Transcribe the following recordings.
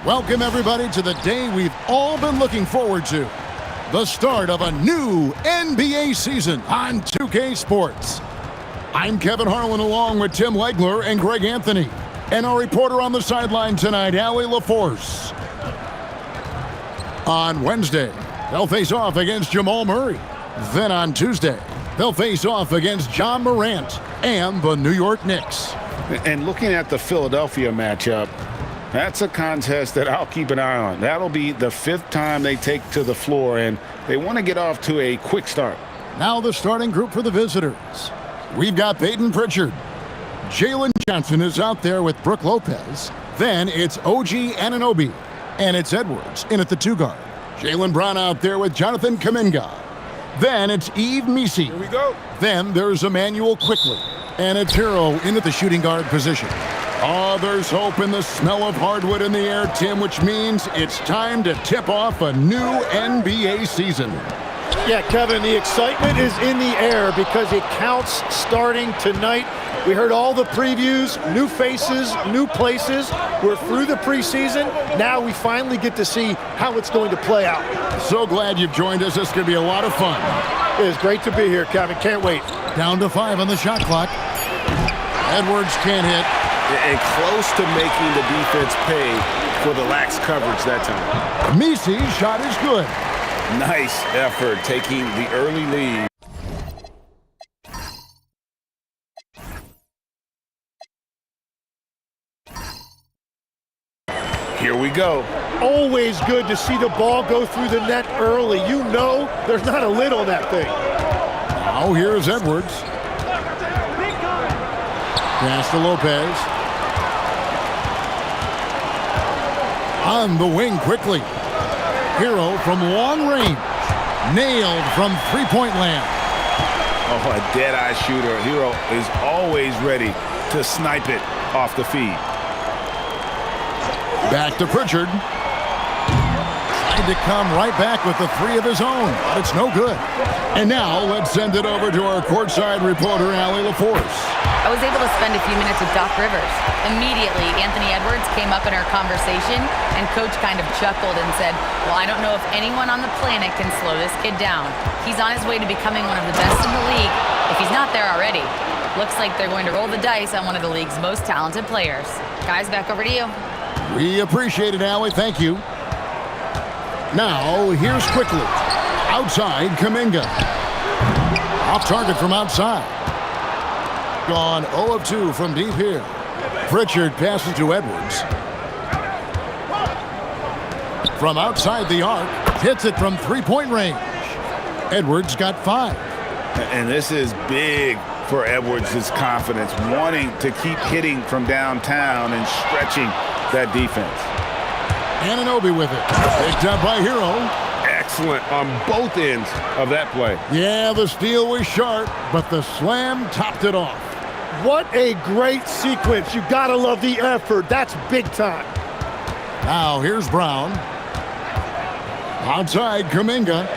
Welcome, everybody, to the day we've all been looking forward to. The start of a new NBA season on 2K Sports. I'm Kevin Harlan along with Tim Legler and Greg Anthony. And our reporter on the sideline tonight, Allie LaForce. On Wednesday, they'll face off against Jamal Murray. Then on Tuesday, they'll face off against John Morant and the New York Knicks. And looking at the Philadelphia matchup, that's a contest that I'll keep an eye on. That'll be the 5th time they take to the floor, and they want to get off to a quick start. Now the starting group for the visitors. We've got Peyton Pritchard. Jalen Johnson is out there with Brook Lopez. Then it's OG Anunoby. And it's Edwards in at the 2 guard. Jaylen Brown out there with Jonathan Kuminga. Then it's Yves Missi. Here we go. Then there's Emmanuel Quickly. And it's Hero in at the shooting guard position. Oh, there's hope in the smell of hardwood in the air, Tim, which means it's time to tip off a new NBA season. Yeah, Kevin, the excitement is in the air because it counts starting tonight. We heard all the previews, new faces, new places. We're through the preseason. Now we finally get to see how it's going to play out. So glad you've joined us. This is going to be a lot of fun. It is great to be here, Kevin. Can't wait. Down to 5 on the shot clock. Edwards can't hit. And close to making the defense pay for the lax coverage that time. Misi's shot is good. Nice effort taking the early lead. Here we go. Always good to see the ball go through the net early. You know there's not a lid on that thing. Now here's Edwards. Pass to Lopez. On the wing quickly. Hero from long range. Nailed from three-point land. Oh, a dead-eye shooter. Hero is always ready to snipe it off the feed. Back to Pritchard. Tried to come right back with the 3 of his own, but it's no good. And now let's send it over to our courtside reporter, Allie LaForce. I was able to spend a few minutes with Doc Rivers. Immediately, Anthony Edwards came up in our conversation, and Coach kind of chuckled and said, well, I don't know if anyone on the planet can slow this kid down. He's on his way to becoming one of the best in the league, if he's not there already. Looks like they're going to roll the dice on one of the league's most talented players. Guys, back over to you. We appreciate it, Allie. Thank you. Now, here's Quickly. Outside, Kuminga. Off target from outside. Gone 0 of 2 from deep here. Pritchard passes to Edwards. From outside the arc, hits it from three-point range. Edwards got 5. And this is big for Edwards' confidence, wanting to keep hitting from downtown and stretching that defense. Anunoby with it. Picked up by Hero. Excellent on both ends of that play. Yeah, the steal was sharp, but the slam topped it off. What a great sequence. You gotta love the effort. That's big time. Now here's Brown. Outside, Kuminga.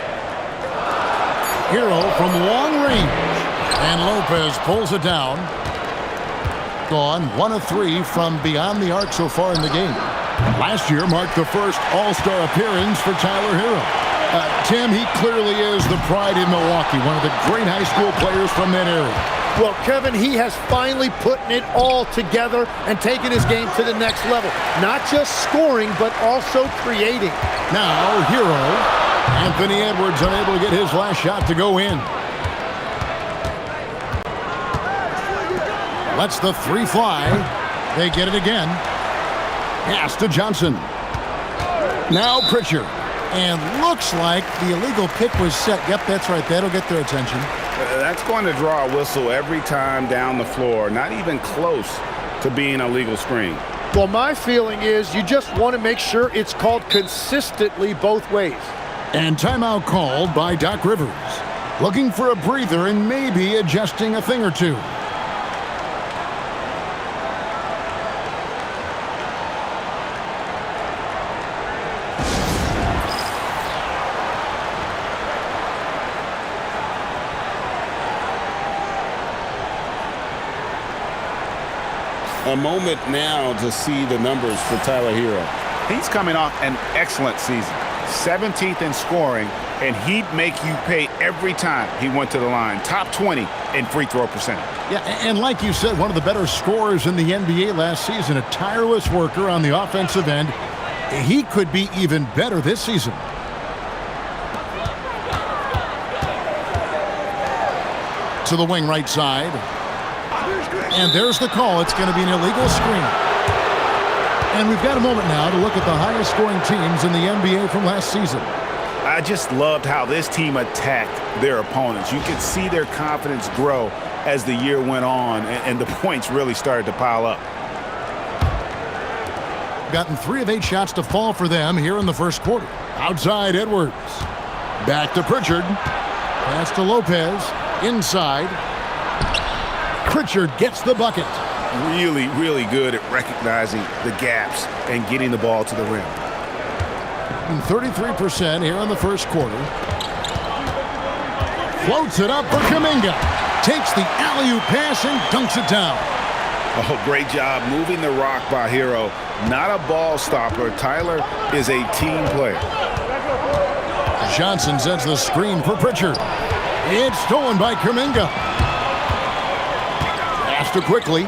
Hero from long range. And Lopez pulls it down. Gone 1 of 3 from beyond the arc so far in the game. Last year marked the first All-Star appearance for Tyler Hero. Tim, he clearly is the pride in Milwaukee, one of the great high school players from that area. Well, Kevin, he has finally put it all together and taken his game to the next level. Not just scoring, but also creating. Now, Hero. Anthony Edwards unable to get his last shot to go in. Lets the 3 fly. They get it again. Pass to Johnson. Now Pritchard. And looks like the illegal pick was set. Yep, that's right. That'll get their attention. That's going to draw a whistle every time down the floor. Not even close to being a legal screen. Well, my feeling is you just want to make sure it's called consistently both ways. And timeout called by Doc Rivers. Looking for a breather and maybe adjusting a thing or two. A moment now to see the numbers for Tyler Hero. He's coming off an excellent season. 17th in scoring, and he'd make you pay every time he went to the line. Top 20 in free throw percentage. Yeah, and like you said, one of the better scorers in the NBA last season, a tireless worker on the offensive end. He could be even better this season. To the wing right side. And there's the call. It's going to be an illegal screen. And we've got a moment now to look at the highest scoring teams in the NBA from last season. I just loved how this team attacked their opponents. You could see their confidence grow as the year went on, and the points really started to pile up. Gotten 3 of 8 shots to fall for them here in the first quarter. Outside Edwards. Back to Pritchard. Pass to Lopez. Inside. Pritchard gets the bucket. Really, really good at recognizing the gaps and getting the ball to the rim. 33% here in the first quarter. Floats it up for Kuminga. Takes the alley-oop pass and dunks it down. Oh, great job moving the rock by Hero. Not a ball stopper. Tyler is a team player. Johnson sets the screen for Pritchard. It's stolen by Kuminga. Faster quickly.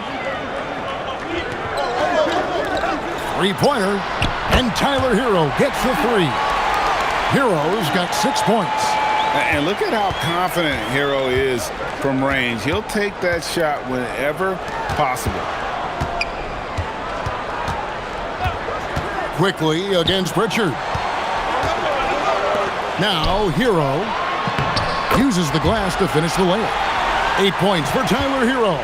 Three-pointer, and Tyler Hero gets the 3. Hero's got 6 points. And look at how confident Hero is from range. He'll take that shot whenever possible. Quickly against Pritchard. Now Hero uses the glass to finish the layup. 8 points for Tyler Hero.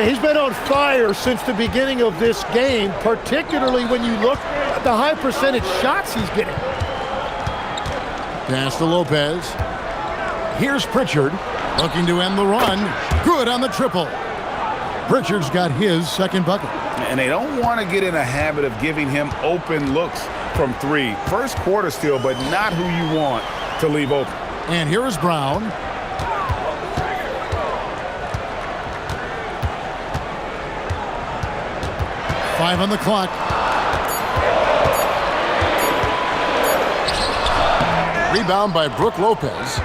He's been on fire since the beginning of this game, particularly when you look at the high percentage shots he's getting. Pass to Lopez. Here's Pritchard looking to end the run. Good on the triple. Pritchard's got his second bucket. And they don't want to get in a habit of giving him open looks from 3. First quarter still, but not who you want to leave open. And here is Brown. Five on the clock. Rebound by Brook Lopez.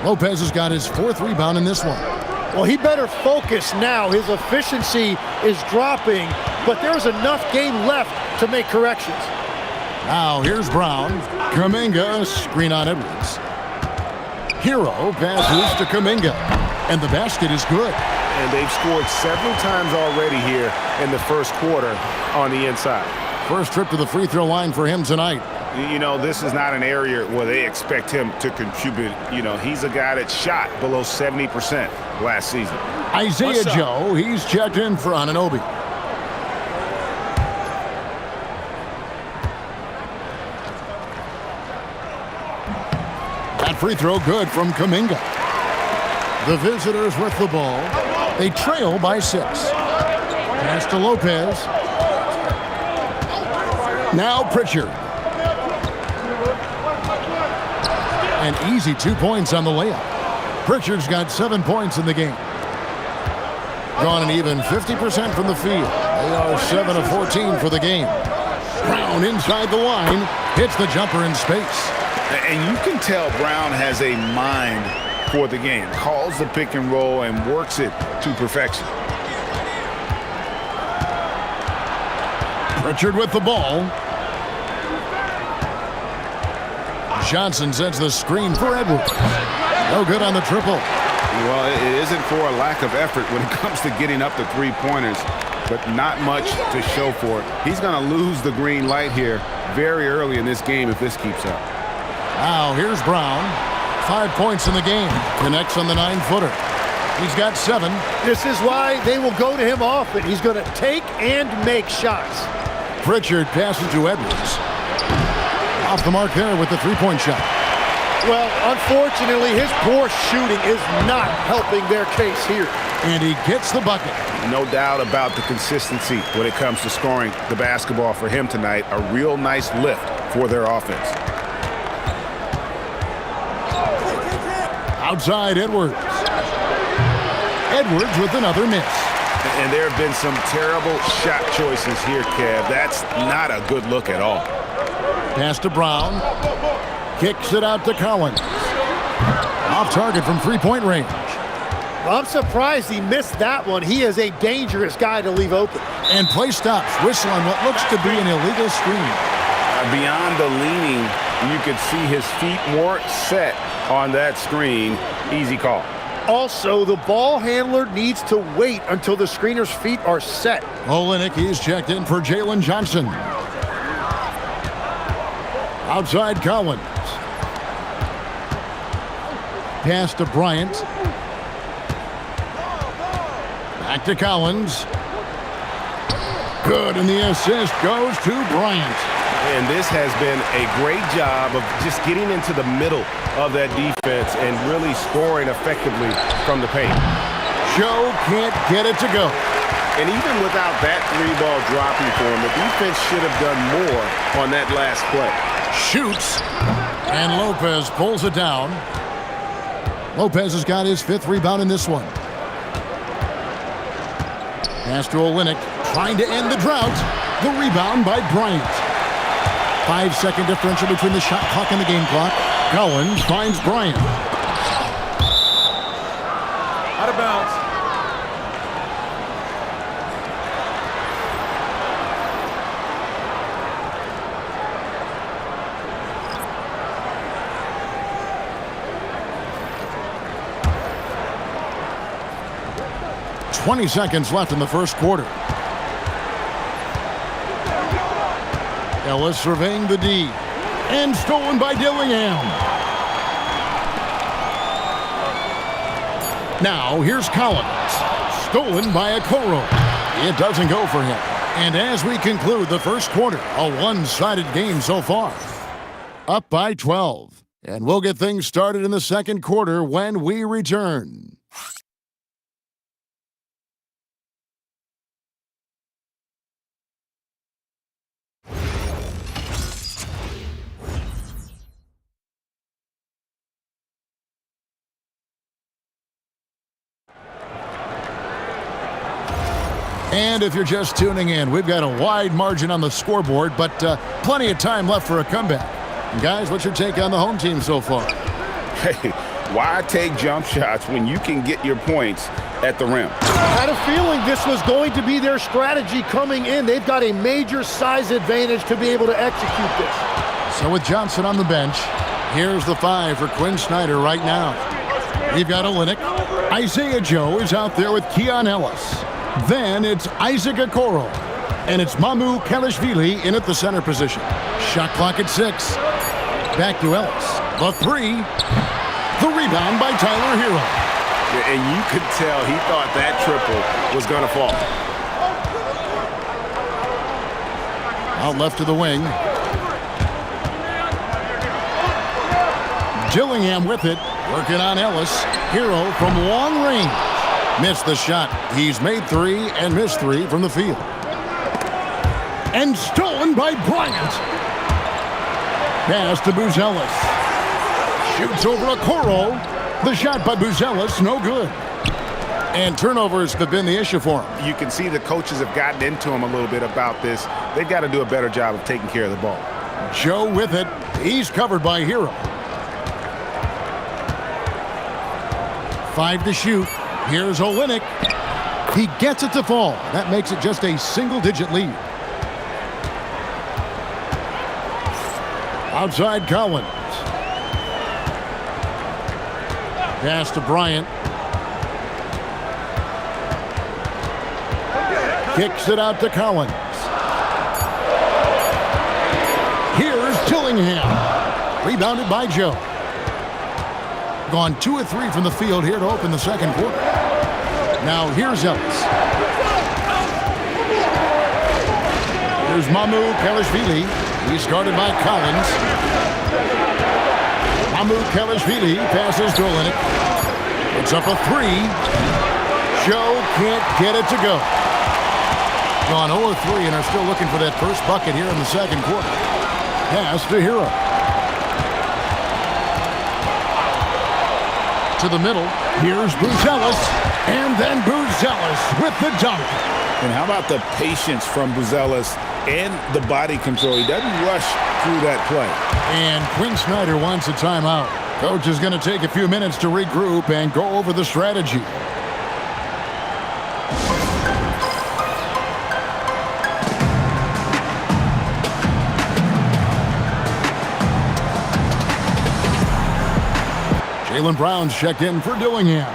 Lopez has got his 4th rebound in this one. Well, he better focus now. His efficiency is dropping, but there's enough game left to make corrections. Now here's Brown. Kuminga, screen on Edwards. Hero passes to Kuminga, and the basket is good. And they've scored several times already here in the first quarter on the inside. First trip to the free throw line for him tonight. You know, this is not an area where they expect him to contribute. You know, he's a guy that shot below 70% last season. Isaiah Joe, he's checked in for Anunoby. That free throw good from Kuminga. The visitors with the ball. They trail by 6. Pass to Lopez. Now Pritchard. An easy 2 points on the layup. Pritchard's got 7 points in the game. Gone an even 50% from the field. They are 7 of 14 for the game. Brown inside the line. Hits the jumper in space. And you can tell Brown has a mind for the game. Calls the pick and roll and works it to perfection. Pritchard with the ball. Johnson sets the screen for Edwards. No good on the triple. Well, it isn't for a lack of effort when it comes to getting up the 3-pointers, but not much to show for it. He's going to lose the green light here very early in this game if this keeps up. Now here's Brown. 5 points in the game. Connects on the 9-footer. He's got 7. This is why they will go to him often. He's going to take and make shots. Pritchard passes to Edwards. Off the mark there with the 3-point shot. Well, unfortunately, his poor shooting is not helping their case here. And he gets the bucket. No doubt about the consistency when it comes to scoring the basketball for him tonight. A real nice lift for their offense. Outside Edwards. Edwards with another miss. And there have been some terrible shot choices here, Kev. That's not a good look at all. Pass to Brown. Kicks it out to Collins. Off target from three-point range. Well, I'm surprised he missed that one. He is a dangerous guy to leave open. And play stops. Whistle on what looks to be an illegal screen. Beyond the leaning, you could see his feet weren't set on that screen. Easy call. Also, the ball handler needs to wait until the screener's feet are set. Olenek, he's checked in for Jalen Johnson. Outside Collins. Pass to Bryant. Back to Collins. Good, and the assist goes to Bryant. And this has been a great job of just getting into the middle of that defense and really scoring effectively from the paint. Joe can't get it to go. And even without that three-ball dropping for him, the defense should have done more on that last play. Shoots, and Lopez pulls it down. Lopez has got his 5th rebound in this one. Pass to Olenek, trying to end the drought. The rebound by Bryant. 5-second differential between the shot clock and the game clock. Collins finds Bryant. Out of bounds. .20 seconds left in the first quarter. Ellis surveying the D. And stolen by Dillingham. Now here's Collins. Stolen by Okoro. It doesn't go for him. And as we conclude the first quarter, a one-sided game so far. Up by 12. And we'll get things started in the second quarter when we return. And if you're just tuning in, we've got a wide margin on the scoreboard, but plenty of time left for a comeback. And guys, what's your take on the home team so far? Hey, why take jump shots when you can get your points at the rim? I had a feeling this was going to be their strategy coming in. They've got a major size advantage to be able to execute this. So with Johnson on the bench, here's the 5 for Quinn Snyder right now. We've got Olenek. Isaiah Joe is out there with Keon Ellis. Then it's Isaac Okoro. And it's Mamu Kelishvili in at the center position. Shot clock at 6. Back to Ellis. The 3. The rebound by Tyler Hero. And you could tell he thought that triple was going to fall. Out left to the wing. Dillingham with it. Working on Ellis. Hero from long range. Missed the shot. He's made 3 and missed 3 from the field. And stolen by Bryant. Pass to Buzelis. Shoots over Okoro. The shot by Buzelis, no good. And turnovers have been the issue for him. You can see the coaches have gotten into him a little bit about this. They've got to do a better job of taking care of the ball. Joe with it. He's covered by Hero. 5 to shoot. Here's Olenek. He gets it to fall. That makes it just a single-digit lead. Outside Collins. Pass to Bryant. Kicks it out to Collins. Here's Dillingham. Rebounded by Joe. Gone 2 of 3 from the field here to open the second quarter. Now here's Ellis. Here's Mamu Kelishvili. He's guarded by Collins. Mamu Kelishvili passes to Olenek. It's up a 3. Joe can't get it to go. Gone 0 of 3 and are still looking for that first bucket here in the second quarter. Pass to Hero. to the middle. Here's Buzelis, and then Buzelis with the dunk. And how about the patience from Buzelis and the body control? He doesn't rush through that play. And Quinn Snyder wants a timeout. Coach is going to take a few minutes to regroup and go over the strategy. Jaylen Brown's checked in for Dillingham.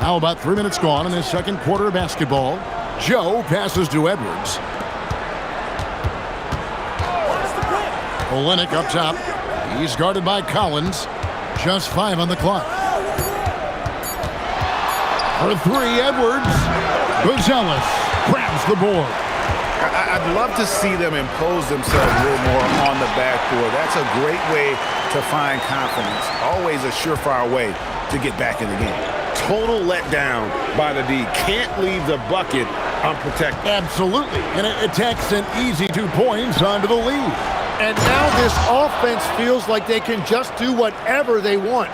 Now about 3 minutes gone in this second quarter of basketball. Joe passes to Edwards. Olynyk up top. He's guarded by Collins. Just 5 on the clock. For 3, Edwards. Buzelis grabs the board. I'd love to see them impose themselves a little more on the backboard. That's a great way to find confidence. Always a surefire way to get back in the game. Total letdown by the D. Can't leave the bucket unprotected. Absolutely. And it attacks an easy 2 points onto the lead. And now this offense feels like they can just do whatever they want.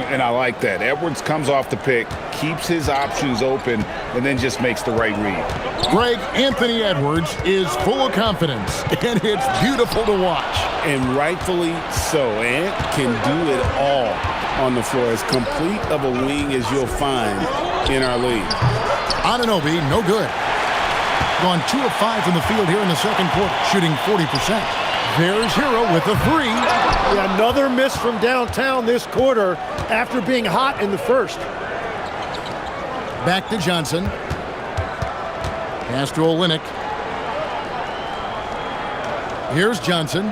And I like that. Edwards comes off the pick, keeps his options open, and then just makes the right read. Greg, Anthony Edwards is full of confidence, and it's beautiful to watch. And rightfully so. Ant can do it all on the floor. As complete of a wing as you'll find in our league. Anunoby, no good. Gone 2 of 5 from the field here in the second quarter, shooting 40%. There's Hero with a 3. Yeah, another miss from downtown this quarter after being hot in the first. Back to Johnson. Pass to Olynyk. Here's Johnson.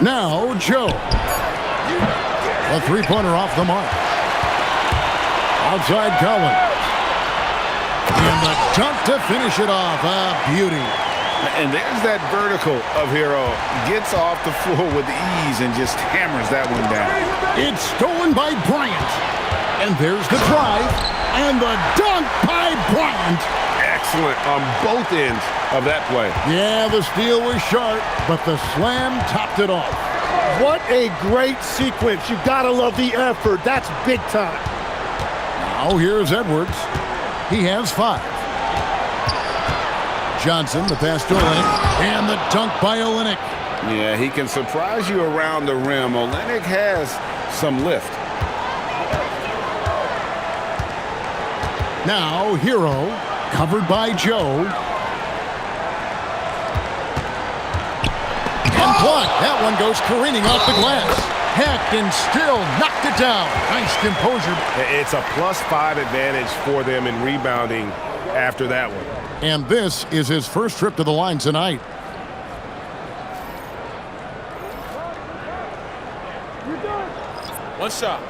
Now Joe. A 3-pointer off the mark. Outside Collins. And the dunk to finish it off. A beauty. And there's that vertical of Hero. Gets off the floor with ease and just hammers that one down. It's stolen by Bryant. And there's the drive. And the dunk by Bryant. Excellent on both ends of that play. Yeah, the steal was sharp, but the slam topped it off. What a great sequence. You gotta love the effort. That's big time. Now here's Edwards. He has 5. Johnson, the pass to Olynyk, and the dunk by Olynyk. Yeah, he can surprise you around the rim. Olynyk has some lift. Now Hero, covered by Joe. And blocked. That one goes careening off the glass. Heck, and still knocked it down. Nice composure. It's a +5 advantage for them in rebounding after that one. And this is his first trip to the line tonight. One shot.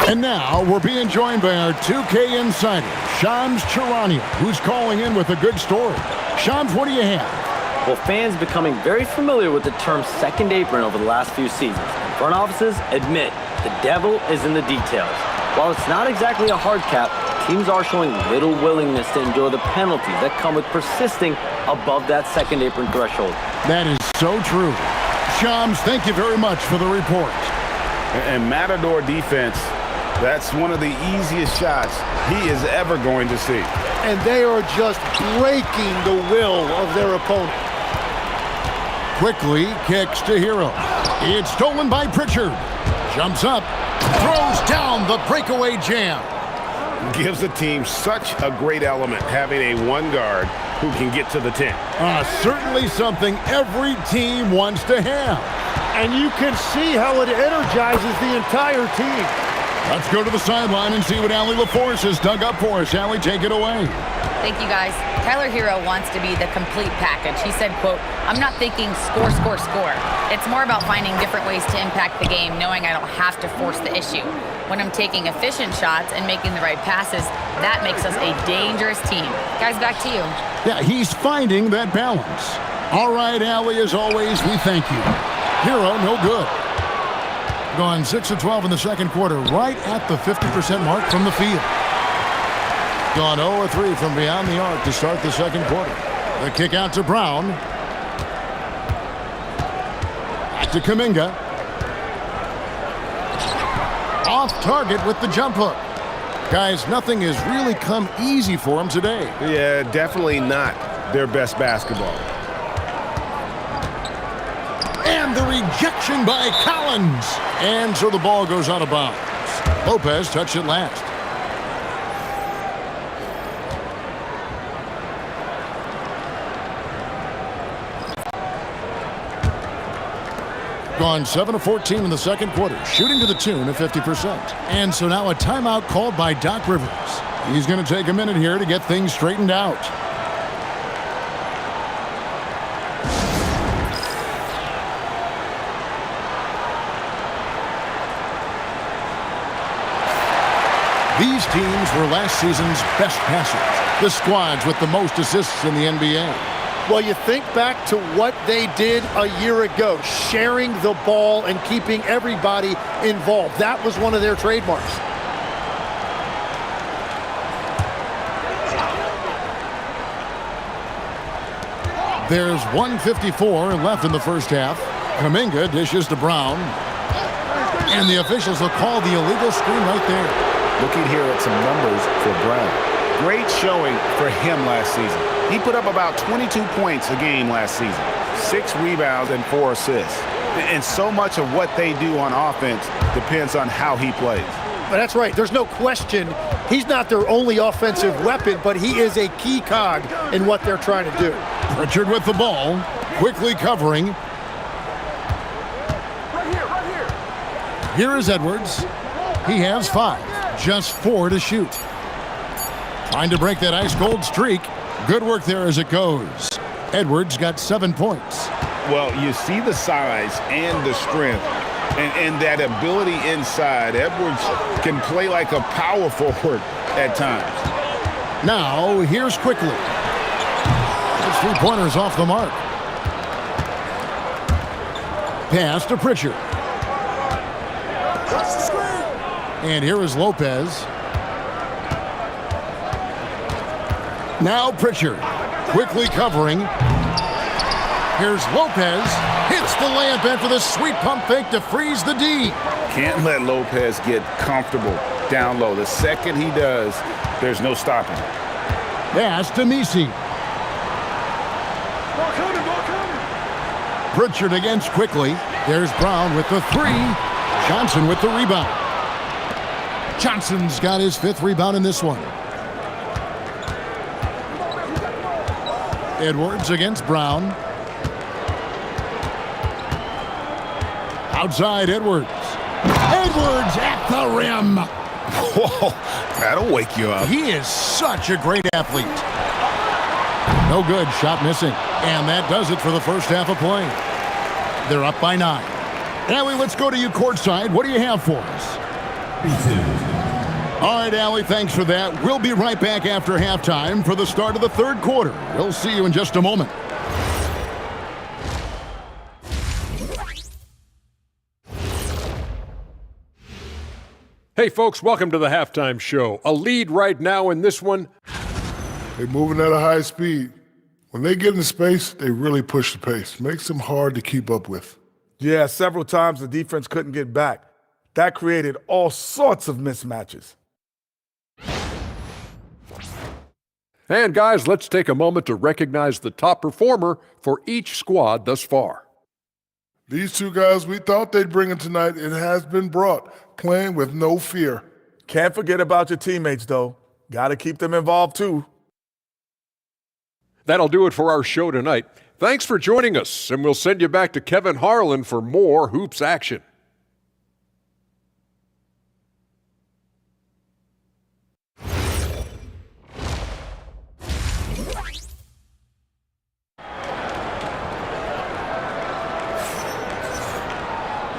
And now we're being joined by our 2K insider, Shams Charania, who's calling in with a good story. Shams, what do you have? Well, fans becoming very familiar with the term second apron over the last few seasons. And front offices admit the devil is in the details. While it's not exactly a hard cap, teams are showing little willingness to endure the penalties that come with persisting above that second apron threshold. That is so true. Shams, thank you very much for the report. And Matador defense, that's one of the easiest shots he is ever going to see. And they are just breaking the will of their opponent. Quickly kicks to Hero. It's stolen by Pritchard. Jumps up, throws down the breakaway jam. Gives the team such a great element having a one guard who can get to the 10. Certainly something every team wants to have. And you can see how it energizes the entire team. Let's go to the sideline and see what Allie LaForce has dug up for us. Allie, take it away. Thank you, guys. Tyler Hero wants to be the complete package. He said, quote, "I'm not thinking score, score, score. It's more about finding different ways to impact the game, knowing I don't have to force the issue. When I'm taking efficient shots and making the right passes, that makes us a dangerous team. Guys, back to you. Yeah, he's finding that balance. All right, Allie, as always, we thank you. Hero, no good. Gone 6 of 12 in the second quarter, right at the 50% mark from the field. Gone 0 of 3 from beyond the arc to start the second quarter. The kick out to Brown. Back to Kuminga. Off target with the jump hook. Guys, nothing has really come easy for him today. Yeah, definitely not their best basketball. And the rejection by Collins. And so the ball goes out of bounds. Lopez touched it last. Gone 7 of 14 in the second quarter, shooting to the tune of 50%. And so now a timeout called by Doc Rivers. He's going to take a minute here to get things straightened out. These teams were last season's best passers, the squads with the most assists in the NBA. Well, you think back to what they did a year ago, sharing the ball and keeping everybody involved. That was one of their trademarks. There's 1:54 left in the first half. Kuminga dishes to Brown. And the officials will call the illegal screen right there. Looking here at some numbers for Brown. Great showing for him last season. He put up about 22 points a game last season, 6 rebounds and 4 assists. And so much of what they do on offense depends on how he plays. But that's right. There's no question he's not their only offensive weapon, but he is a key cog in what they're trying to do. Pritchard with the ball, quickly covering. Here is Edwards. He has 5, just 4 to shoot. Trying to break that ice-cold streak. Good work there as it goes. Edwards got 7 points. Well, you see the size and the strength and that ability inside. Edwards can play like a power forward at times. Now, here's quickly. His 3-pointers off the mark. Pass to Pritchard. And here is Lopez. Now Pritchard, quickly covering. Here's Lopez, hits the layup after the sweet pump fake to freeze the D. Can't let Lopez get comfortable down low. The second he does, there's no stopping. Pass to Nisi. Pritchard against quickly. There's Brown with the 3. Johnson with the rebound. Johnson's got his 5th rebound in this one. Edwards against Brown. Outside Edwards. Edwards at the rim. Whoa, that'll wake you up. He is such a great athlete. No good, shot missing. And that does it for the first half of play. They're up by 9. Allie, let's go to you courtside. What do you have for us? All right, Allie, thanks for that. We'll be right back after halftime for the start of the third quarter. We'll see you in just a moment. Hey, folks, welcome to the halftime show. A lead right now in this one. They're moving at a high speed. When they get in space, they really push the pace. Makes them hard to keep up with. Yeah, several times the defense couldn't get back. That created all sorts of mismatches. And guys, let's take a moment to recognize the top performer for each squad thus far. These 2 guys we thought they'd bring in tonight, it has been brought, playing with no fear. Can't forget about your teammates, though. Got to keep them involved, too. That'll do it for our show tonight. Thanks for joining us, and we'll send you back to Kevin Harlan for more hoops action.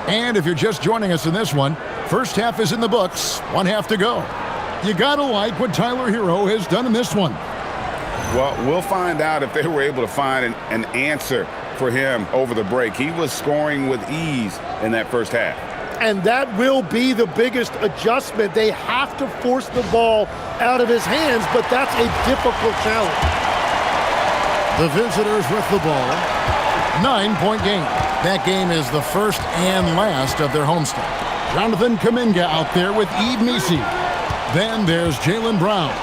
And if you're just joining us in this one, First half is in the books. 1 half to go. You got to like what Tyler Hero has done in this one. Well, we'll find out if they were able to find an answer for him over the break. He was scoring with ease in that first half. And that will be the biggest adjustment. They have to force the ball out of his hands, but that's a difficult challenge. The visitors with the ball. 9-point game. That game is the first and last of their homestand. Jonathan Kuminga out there with Eve Misi. Then there's Jaylen Brown.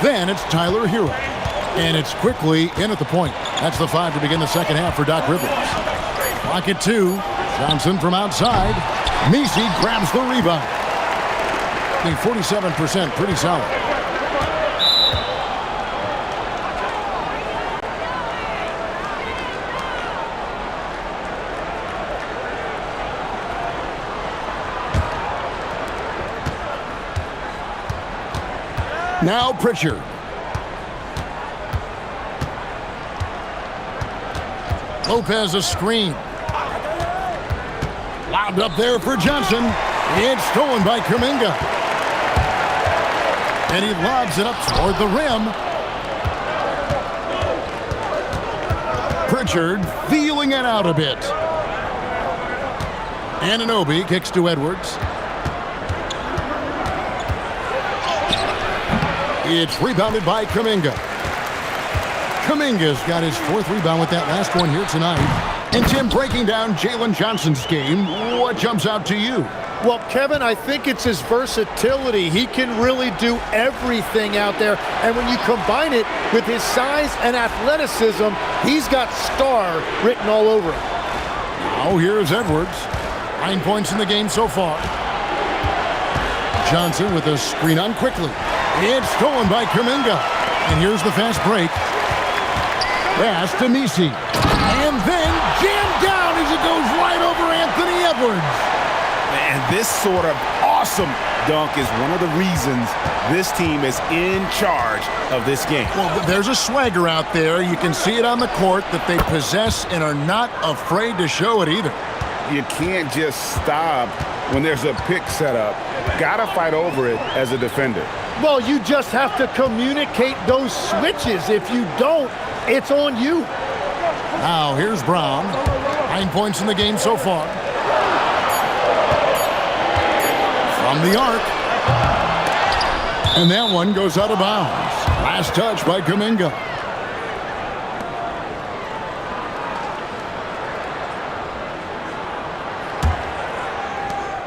Then it's Tyler Hero. And it's quickly in at the point. That's the 5 to begin the second half for Doc Rivers. Clock at 2. Johnson from outside. Misi grabs the rebound. 47%, pretty solid. Now Pritchard. Lopez a screen. Lobbed up there for Johnson. It's stolen by Kuminga. And he lobs it up toward the rim. Pritchard feeling it out a bit. Anunoby kicks to Edwards. It's rebounded by Kuminga. Kuminga's got his 4th rebound with that last one here tonight. And Tim, breaking down Jalen Johnson's game, what jumps out to you? Well, Kevin, I think it's his versatility. He can really do everything out there. And when you combine it with his size and athleticism, he's got star written all over him. Now here's Edwards. 9 points in the game so far. Johnson with a screen on quickly. It's stolen by Kuminga. And here's the fast break. Pass to Misi. And then jammed down as it goes right over Anthony Edwards. And this sort of awesome dunk is one of the reasons this team is in charge of this game. Well, there's a swagger out there. You can see it on the court that they possess and are not afraid to show it either. You can't just stop when there's a pick set up. Gotta fight over it as a defender. Well, you just have to communicate those switches. If you don't, it's on you. Now here's Brown. 9 points in the game so far. From the arc. And that one goes out of bounds. Last touch by Kuminga.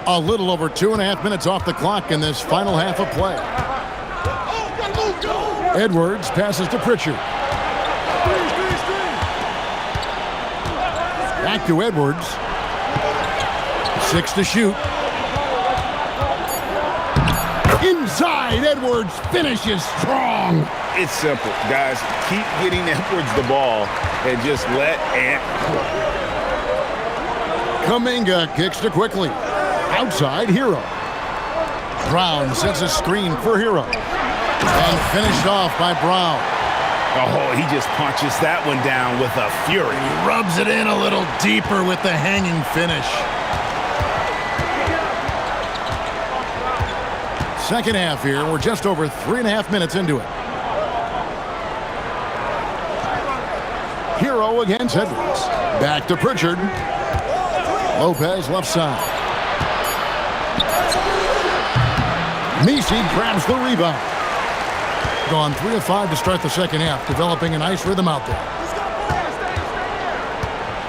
A little over 2.5 minutes off the clock in this final half of play. Edwards passes to Pritchard. Back to Edwards. 6 to shoot. Inside, Edwards finishes strong. It's simple, guys. Keep getting Edwards the ball and just let Kuminga kicks to quickly. Outside, Hero. Brown sets a screen for Hero. And finished off by Brown. Oh, he just punches that one down with a fury. He rubs it in a little deeper with the hanging finish. Second half here. We're just over 3.5 minutes into it. Hero against Edwards. Back to Pritchard. Lopez left side. Misi grabs the rebound. Gone 3 of 5 to start the second half, developing a nice rhythm out there.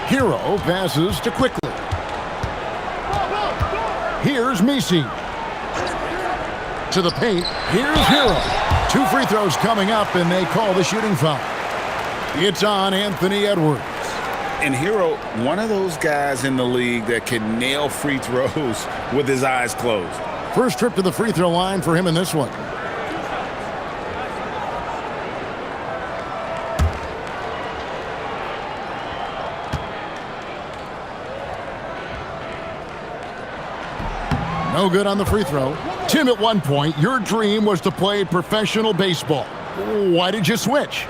Hero passes to quickly. Here's Misi. To the paint. Here's Hero. 2 free throws coming up, and they call the shooting foul. It's on Anthony Edwards. And Hero, one of those guys in the league that can nail free throws with his eyes closed. First trip to the free throw line for him in this one. No good on the free throw. Tim, at one point, your dream was to play professional baseball. Why did you switch?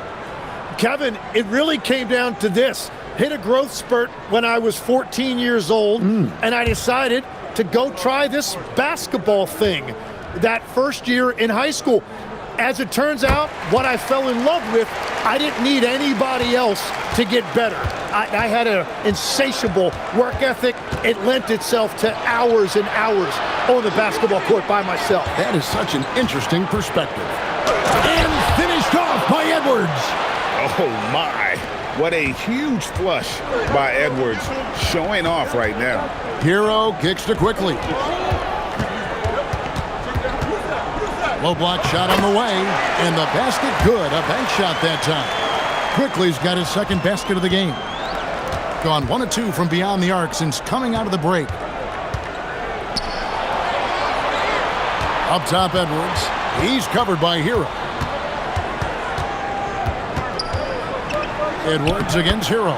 Kevin, it really came down to this. Hit a growth spurt when I was 14 years old, and I decided to go try this basketball thing that first year in high school. As it turns out, what I fell in love with, I didn't need anybody else to get better. I had an insatiable work ethic. It lent itself to hours and hours on the basketball court by myself. That is such an interesting perspective. And finished off by Edwards. Oh, my. What a huge flush by Edwards, showing off right now. Hero kicks to Quickly. Low block shot on the way, and the basket good. A bank shot that time. Quickly's got his second basket of the game. Gone 1 of 2 from beyond the arc since coming out of the break. Up top, Edwards. He's covered by Hero. Edwards against Hero.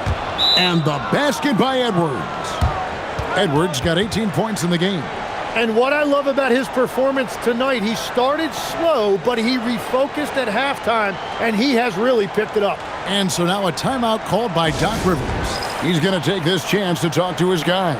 And the basket by Edwards. Edwards got 18 points in the game. And what I love about his performance tonight, he started slow, but he refocused at halftime, and he has really picked it up. And so now a timeout called by Doc Rivers. He's going to take this chance to talk to his guys.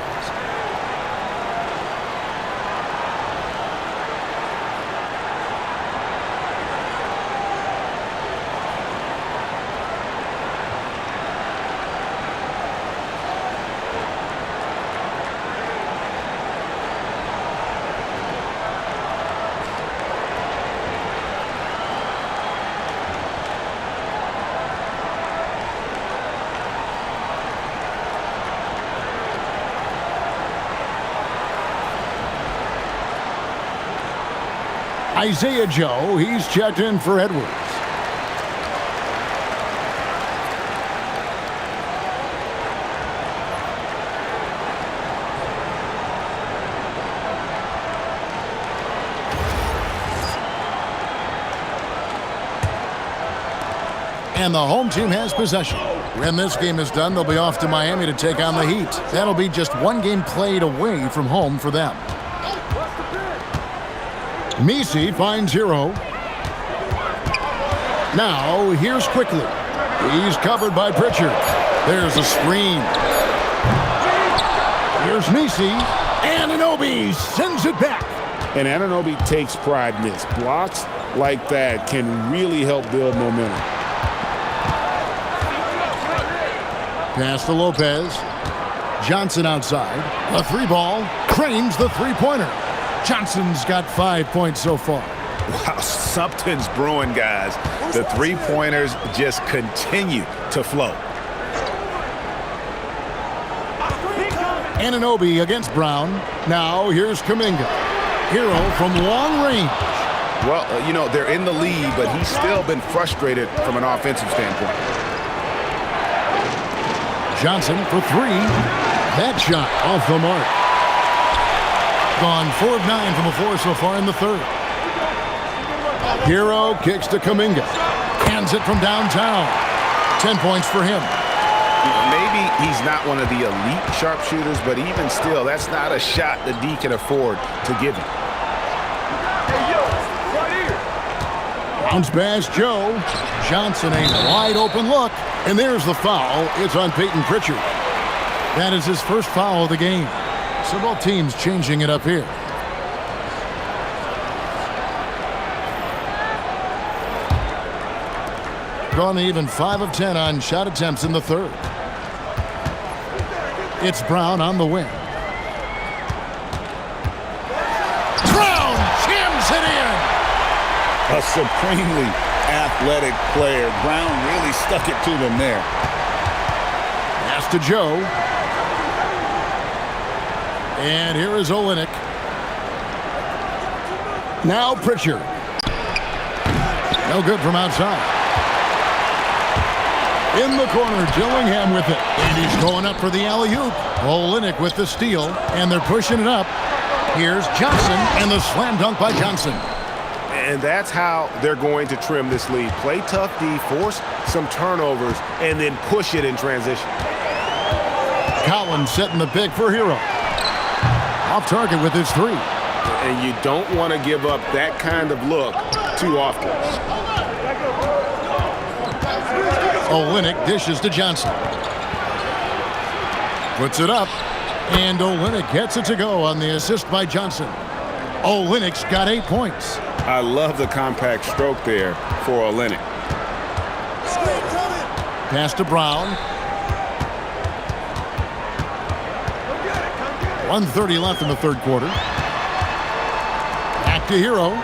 Isaiah Joe, he's checked in for Edwards. And the home team has possession. When this game is done, they'll be off to Miami to take on the Heat. That'll be just one game played away from home for them. Messi finds Hero. Now, here's Quickly. He's covered by Pritchard. There's a screen. Here's Messi. Anunoby sends it back. And Anunoby takes pride in this. Blocks like that can really help build momentum. Pass to Lopez. Johnson outside. A 3-ball. Cranes the three-pointer. Johnson's got 5 points so far. Wow, something's brewing, guys. The three-pointers just continue to flow. Anunoby against Brown. Now here's Kuminga. Hero from long range. Well, you know, they're in the lead, but he's still been frustrated from an offensive standpoint. Johnson for 3. That shot off the mark. Gone 4 of 9 from the floor so far in the third. Hero kicks to Kuminga. Hands it from downtown. 10 points for him. Maybe he's not one of the elite sharpshooters, but even still, that's not a shot that D can afford to give him. Bounce pass Joe. Johnson, a wide open look. And there's the foul. It's on Peyton Pritchard. That is his first foul of the game. So both teams changing it up here. Gone even 5 of 10 on shot attempts in the third. It's Brown on the wing. Brown jams it in. A supremely athletic player. Brown really stuck it to them there. Pass to Joe. And here is Olenek. Now Pritchard. No good from outside. In the corner, Dillingham with it. And he's going up for the alley-oop. Olenek with the steal, and they're pushing it up. Here's Johnson, and the slam dunk by Johnson. And that's how they're going to trim this lead. Play tough D, force some turnovers, and then push it in transition. Collins setting the pick for Hero. Off target with his 3. And you don't want to give up that kind of look too often. Olenek dishes to Johnson. Puts it up. And Olynyk gets it to go on the assist by Johnson. Olynyk's got 8 points. I love the compact stroke there for Olynyk. Pass to Brown. 1:30 left in the third quarter. Back to Hero.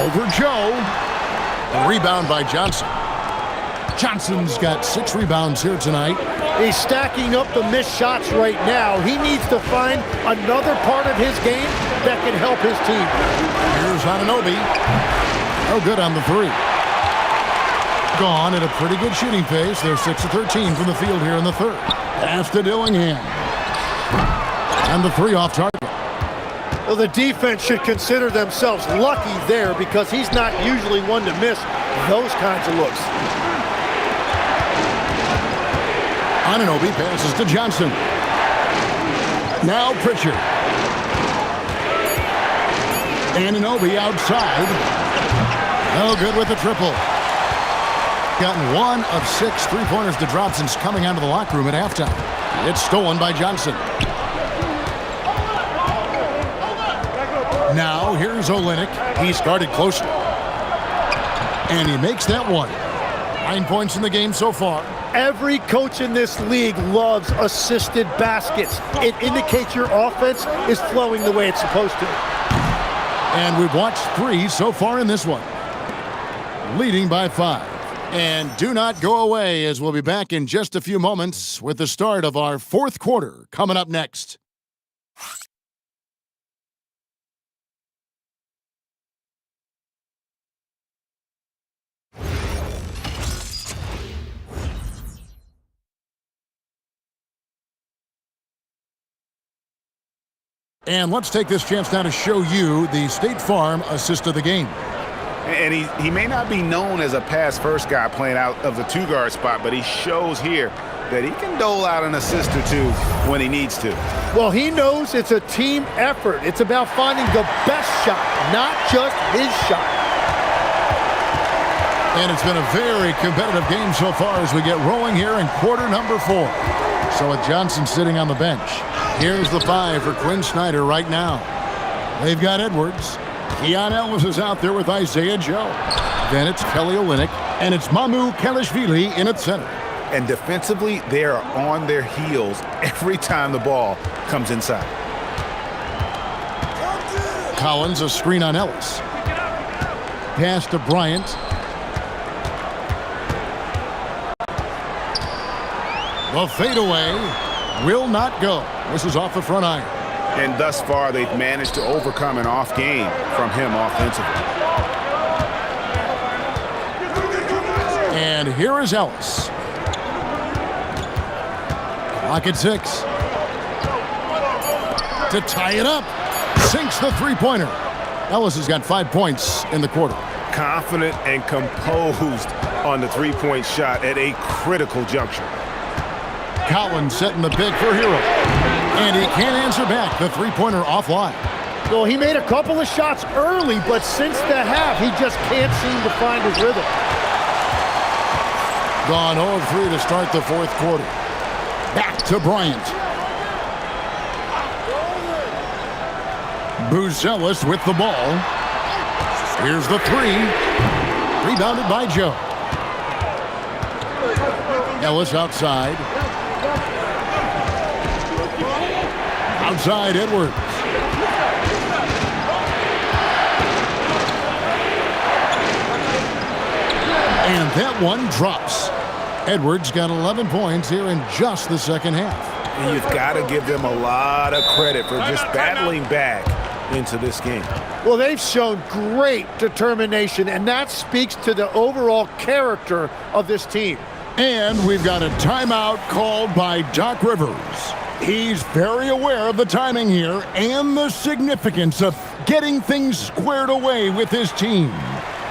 Over Joe. A rebound by Johnson. Johnson's got 6 rebounds here tonight. He's stacking up the missed shots right now. He needs to find another part of his game that can help his team. Here's Anunoby. No good on the 3. Gone at a pretty good shooting pace. They're 6 of 13 from the field here in the third. Pass to Dillingham. And the 3 off target. Well, the defense should consider themselves lucky there because he's not usually one to miss those kinds of looks. Anunoby passes to Johnson. Now Pritchard. Anunoby outside. No good with the triple. Gotten 1 of 6 3-pointers to drop since coming out of the locker room at halftime. It's stolen by Johnson. Now here's Olynyk. He's guarded closely. And he makes that one. 9 points in the game so far. Every coach in this league loves assisted baskets. It indicates your offense is flowing the way it's supposed to. And we've watched 3 so far in this one. Leading by 5. And do not go away, as we'll be back in just a few moments with the start of our fourth quarter coming up next. And let's take this chance now to show you the State Farm assist of the game. And he may not be known as a pass-first guy playing out of the 2-guard spot, but he shows here that he can dole out an assist or 2 when he needs to. Well, he knows it's a team effort. It's about finding the best shot, not just his shot. And it's been a very competitive game so far as we get rolling here in quarter number 4. So with Johnson sitting on the bench, here's the 5 for Quinn Snyder right now. They've got Edwards. Keon Ellis is out there with Isaiah Joe. Then it's Kelly Olynyk, and it's Mamu Kelishvili in at center. And defensively, they are on their heels every time the ball comes inside. Collins, a screen on Ellis. Pass to Bryant. The fadeaway will not go. This is off the front iron. And thus far, they've managed to overcome an off game from him offensively. And here is Ellis. Clock at 6. To tie it up. Sinks the 3-pointer. Ellis has got 5 points in the quarter. Confident and composed on the 3-point shot at a critical juncture. Collins setting the pick for Hero. And he can't answer back. The 3-pointer offline. Well, he made a couple of shots early, but since the half, he just can't seem to find his rhythm. Gone 0 of 3 to start the fourth quarter. Back to Bryant. Buzelis with the ball. Here's the 3. Rebounded by Joe. Ellis outside. Outside Edwards. And that one drops. Edwards got 11 points here in just the second half. And you've got to give them a lot of credit for just battling back into this game. Well, they've shown great determination, and that speaks to the overall character of this team. And we've got a timeout called by Doc Rivers. He's very aware of the timing here and the significance of getting things squared away with his team.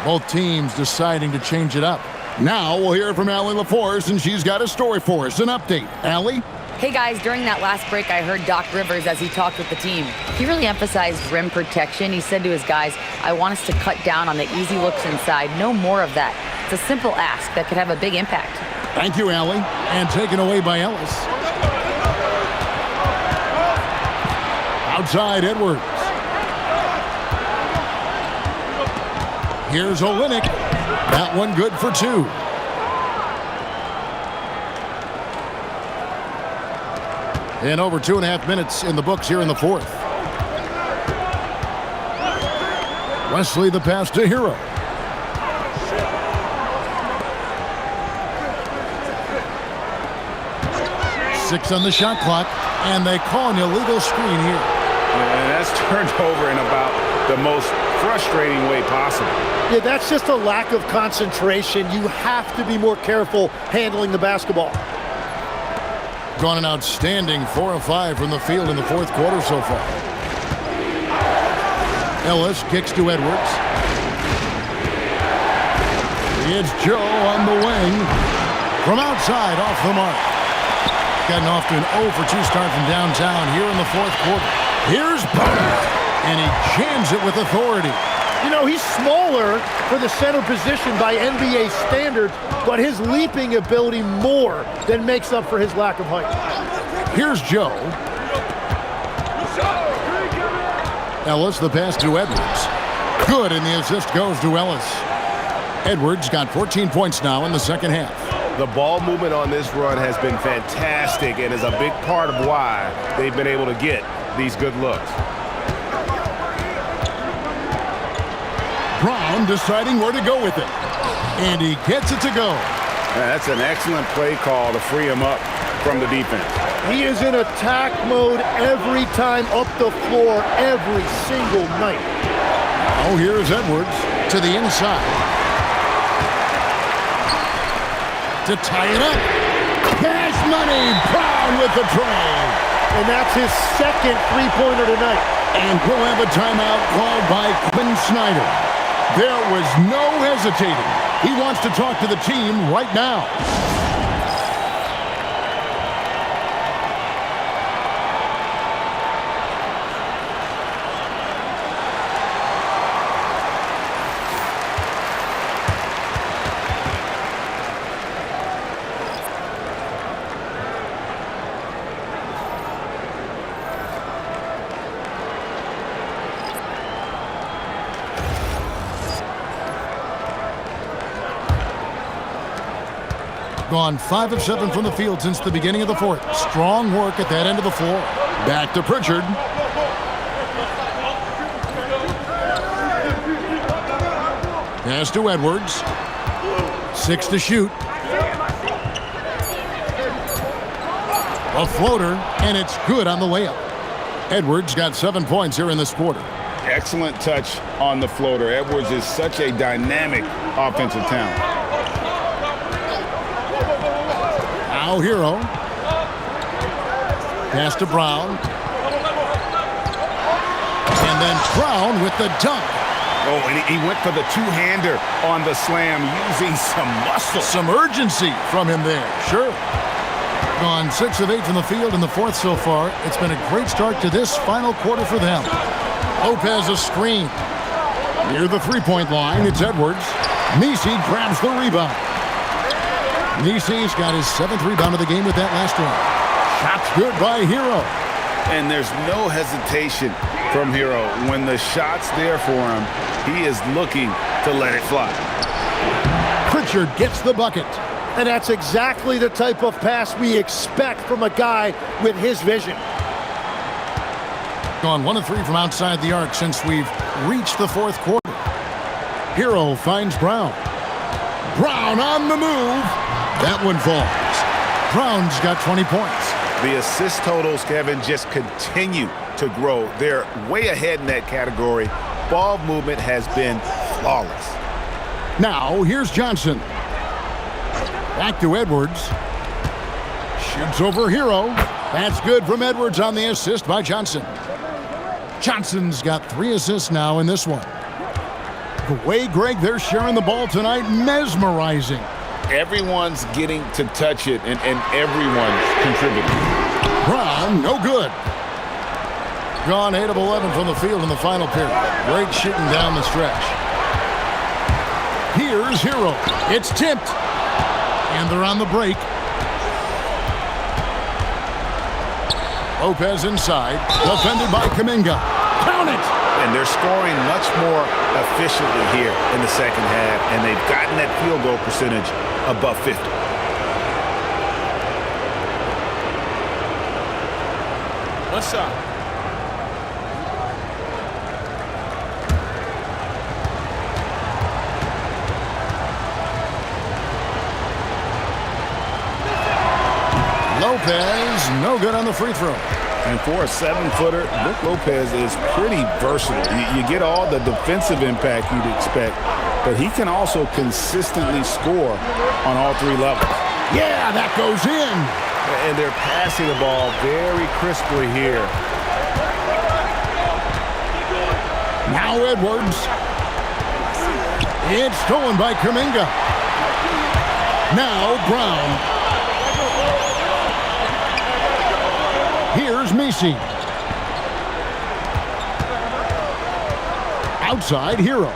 Both teams deciding to change it up. Now we'll hear from Allie LaForce, and she's got a story for us, an update. Allie? Hey guys, during that last break, I heard Doc Rivers as he talked with the team. He really emphasized rim protection. He said to his guys, I want us to cut down on the easy looks inside. No more of that. It's a simple ask that could have a big impact. Thank you, Allie. And taken away by Ellis. Outside Edwards. Here's Olynyk. That one good for 2. And over 2.5 minutes in the books here in the fourth. Wesley the pass to Hero. Six on the shot clock, and they call an illegal screen here. And that's turned over in about the most frustrating way possible. Yeah, that's just a lack of concentration. You have to be more careful handling the basketball. Gone an outstanding 4 of 5 from the field in the fourth quarter so far. Ellis kicks to Edwards. It's Joe on the wing. From outside, off the mark. Gotten off to an 0 for 2 start from downtown here in the fourth quarter. Here's Bonner, and he jams it with authority. You know, he's smaller for the center position by NBA standards, but his leaping ability more than makes up for his lack of height. Here's Joe. Ellis, the pass to Edwards. Good, and the assist goes to Ellis. Edwards got 14 points now in the second half. The ball movement on this run has been fantastic and is a big part of why they've been able to get these good looks. Brown deciding where to go with it. And he gets it to go. That's an excellent play call to free him up from the defense. He is in attack mode every time up the floor, every single night. Oh, here's Edwards to the inside. To tie it up. Cash money. Brown with the try. And that's his second three-pointer tonight. And we'll have a timeout called by Quinn Snyder. There was no hesitating. He wants to talk to the team right now. Gone 5 of 7 from the field since the beginning of the fourth. Strong work at that end of the floor. Back to Pritchard. Pass to Edwards. 6 to shoot. A floater, and it's good on the layup. Edwards got 7 points here in this quarter. Excellent touch on the floater. Edwards is such a dynamic offensive talent. Now Hero. Pass to Brown. And then Brown with the dunk. Oh, and he went for the two-hander on the slam using some muscle. Some urgency from him there. Sure. Gone 6 of 8 from the field in the fourth so far. It's been a great start to this final quarter for them. Lopez a screen. Near the three-point line, it's Edwards. Nisi grabs the rebound. Nisi's got his 7th rebound of the game with that last one. Shot's good by Hero. And there's no hesitation from Hero. When the shot's there for him, he is looking to let it fly. Pritchard gets the bucket. And that's exactly the type of pass we expect from a guy with his vision. Gone 1 of 3 from outside the arc since we've reached the fourth quarter. Hero finds Brown. Brown on the move. That one falls. Brown's got 20 points. The assist totals, Kevin, just continue to grow. They're way ahead in that category. Ball movement has been flawless. Now, here's Johnson. Back to Edwards. Shoots over Hero. That's good from Edwards on the assist by Johnson. Johnson's got 3 assists now in this one. The way, Greg, they're sharing the ball tonight, mesmerizing. Everyone's getting to touch it, and everyone's contributing. Brown, no good. Gone 8 of 11 from the field in the final period. Great shooting down the stretch. Here's Hero. It's tipped. And they're on the break. Lopez inside. Defended by Kuminga. Count it! And they're scoring much more efficiently here in the second half, and they've gotten that field goal percentage above 50. What's up? Lopez, no good on the free throw. And for a 7-footer, Brook Lopez is pretty versatile. You get all the defensive impact you'd expect, but he can also consistently score on all three levels. Yeah, that goes in. And they're passing the ball very crisply here. Now Edwards. It's stolen by Kuminga. Now Brown. Here's Messi. Outside, Hero.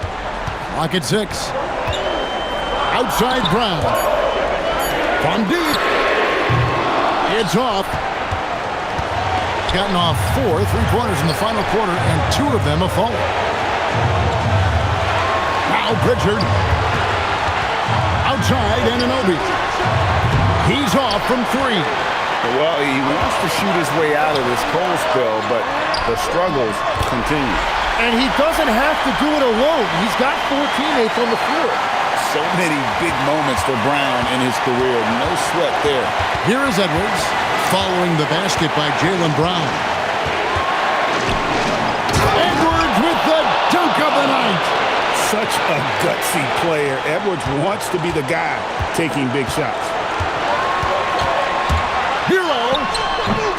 Clock at 6. Outside, Brown. From deep. It's off. Gotten off 4 3-pointers in the final quarter, and 2 of them have fallen. Now Pritchard. Outside, Anunoby. He's off from 3. Well, he wants to shoot his way out of this cold spell, but the struggles continue. And he doesn't have to do it alone. He's got 4 teammates on the floor. So many big moments for Brown in his career. No sweat there. Here is Edwards, following the basket by Jaylen Brown. Edwards with the dunk of the night. Such a gutsy player. Edwards wants to be the guy taking big shots.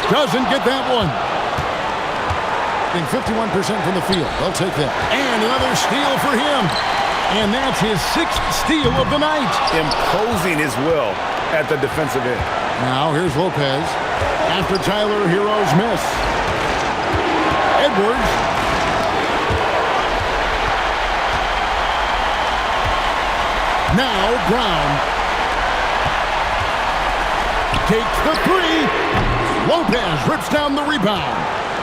Doesn't get that one. 51% from the field. They'll take that. And another steal for him. And that's his 6th steal of the night. Imposing his will at the defensive end. Now here's Lopez. After Tyler Hero's miss. Edwards. Now Brown. Takes the 3. Lopez rips down the rebound.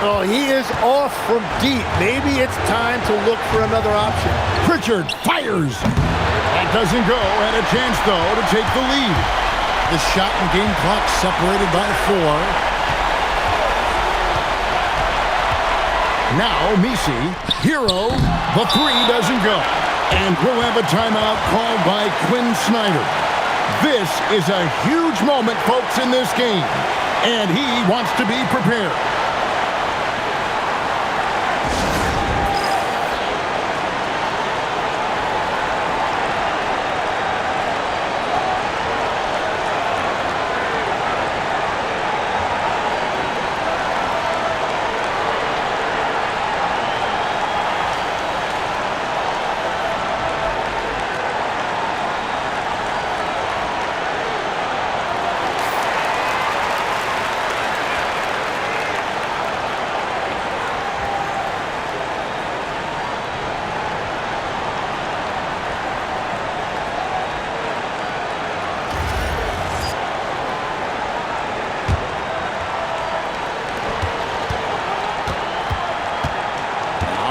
Oh, he is off from deep. Maybe it's time to look for another option. Pritchard fires. That doesn't go. And a chance, though, to take the lead. The shot and game clock separated by 4. Now Messi. Hero. The 3 doesn't go. And we'll have a timeout called by Quinn Snyder. This is a huge moment, folks, in this game. And he wants to be prepared.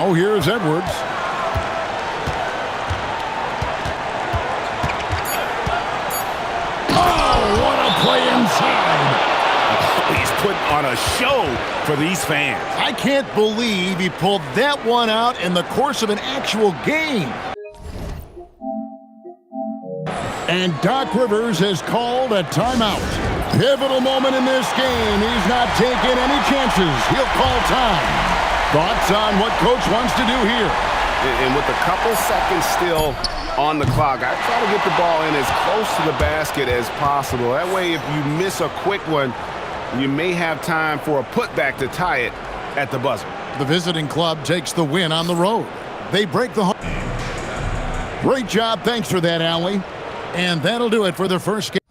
Now here's Edwards. Oh, what a play inside. He's putting on a show for these fans. I can't believe he pulled that one out in the course of an actual game. And Doc Rivers has called a timeout. Pivotal moment in this game. He's not taking any chances. He'll call time. Thoughts on what Coach wants to do here? And with a couple seconds still on the clock, I try to get the ball in as close to the basket as possible. That way, if you miss a quick one, you may have time for a putback to tie it at the buzzer. The visiting club takes the win on the road. They break the home. Great job. Thanks for that, Allie. And that'll do it for the first game.